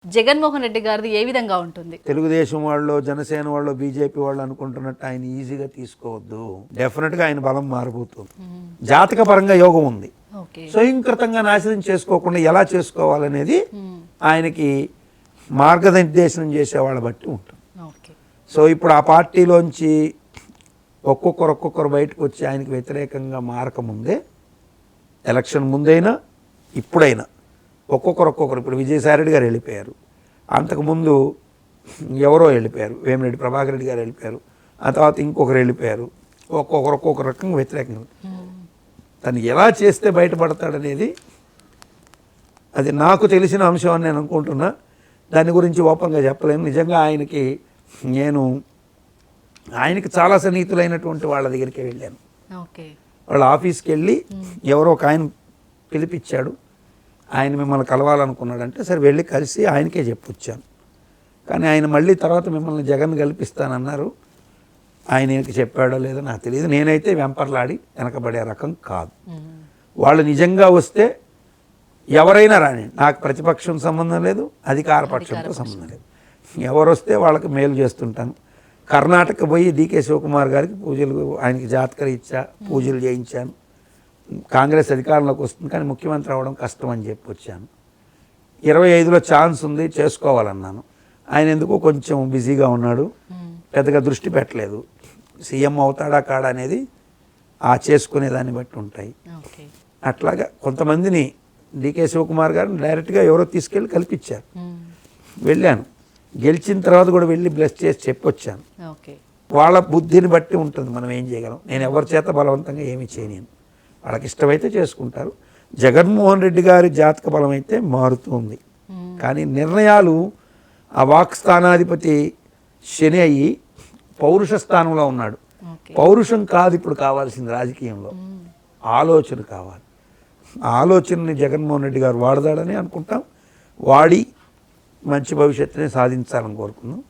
జగన్మోహన్ రెడ్డి గారిది ఏ విధంగా ఉంటుంది? తెలుగుదేశం వాళ్ళు, జనసేన వాళ్ళు, బీజేపీ వాళ్ళు అనుకుంటున్నట్టు ఆయన ఈజీగా తీసుకోవద్దు. డెఫినెట్గా ఆయన బలం మారబోతుంది. జాతక పరంగా యోగం ఉంది. ఓకే. స్వయంకృతంగా నాశనం చేసుకోకుండా ఎలా చేసుకోవాలనేది ఆయనకి మార్గనిర్దేశనం చేసే వాళ్ళ బట్టి ఉంటుంది. ఓకే. సో ఇప్పుడు ఆ పార్టీలోంచి ఒక్కొక్కరు బయటకు వచ్చి ఆయనకి వ్యతిరేకంగా మారకముందే, ఎలక్షన్ ముందైనా ఇప్పుడైనా ఒక్కొక్కరు ఇప్పుడు విజయసాయిరెడ్డి గారు వెళ్ళిపోయారు, అంతకుముందు ఎవరో వెళ్ళిపోయారు, వేమిరెడ్డి ప్రభాకర్ రెడ్డి గారు వెళ్ళిపోయారు, ఆ తర్వాత ఇంకొకరు వెళ్ళిపోయారు. ఒక్కొక్క రకంగా వ్యతిరేకంగా తను ఎలా చేస్తే బయటపడతాడనేది అది నాకు తెలిసిన అంశం అని నేను అనుకుంటున్నా. దాని గురించి ఓపెన్గా చెప్పలేను. నిజంగా ఆయనకి చాలా సన్నిహితులైనటువంటి వాళ్ళ దగ్గరికి వెళ్ళాను. ఓకే. వాళ్ళ ఆఫీస్కి వెళ్ళి ఎవరో ఒక ఆయన పిలిపించాడు, ఆయన మిమ్మల్ని కలవాలనుకున్నాడంటే సరే వెళ్ళి కలిసి ఆయనకే చెప్పొచ్చాను. కానీ ఆయన మళ్ళీ తర్వాత మిమ్మల్ని జగన్ కల్పిస్తానన్నారు. ఆయనకి చెప్పాడో లేదో నాకు తెలియదు. నేనైతే వెంపర్లాడి వెనకబడే రకం కాదు. వాళ్ళు నిజంగా వస్తే ఎవరైనా రాని, నాకు ప్రతిపక్షం సంబంధం లేదు, అధికార పక్షంతో సంబంధం లేదు. ఎవరు వస్తే వాళ్ళకి మేలు చేస్తుంటాను. కర్ణాటక పోయి డీకే శివకుమార్ గారికి పూజలు, ఆయనకి జాతకలు ఇచ్చా, పూజలు చేయించాను. కాంగ్రెస్ అధికారంలోకి వస్తుంది కానీ ముఖ్యమంత్రి అవ్వడం కష్టం అని చెప్పి వచ్చాను. 25లో ఛాన్స్ ఉంది, చేసుకోవాలన్నాను. ఆయన ఎందుకో కొంచెం బిజీగా ఉన్నాడు, పెద్దగా దృష్టి పెట్టలేదు. సీఎం అవుతాడా కాడా అనేది ఆ చేసుకునే దాన్ని బట్టి ఉంటాయి. అట్లాగా కొంతమందిని డీకే శివకుమార్ గారిని డైరెక్ట్గా ఎవరో తీసుకెళ్ళి కల్పించారు. వెళ్ళాను, గెలిచిన తర్వాత కూడా వెళ్ళి బ్లెస్ చేసి చెప్పొచ్చాను. వాళ్ళ బుద్ధిని బట్టి ఉంటుంది మనం ఏం చేయగలం. నేను ఎవరి చేత బలవంతంగా ఏమీ చేయలేను. వాళ్ళకి ఇష్టమైతే చేసుకుంటారు. జగన్మోహన్ రెడ్డి గారి జాతక బలం అయితే మారుతుంది, కానీ నిర్ణయాలు ఆ వాక్ స్థానాధిపతి శని అయ్యి పౌరుష స్థానంలో ఉన్నాడు. పౌరుషం కాదు ఇప్పుడు కావాల్సింది రాజకీయంలో, ఆలోచన కావాలి. ఆ ఆలోచనని జగన్మోహన్ రెడ్డి గారు వాడతాడని అనుకుంటాం. వాడి మంచి భవిష్యత్తుని సాధించాలని కోరుకుందాం.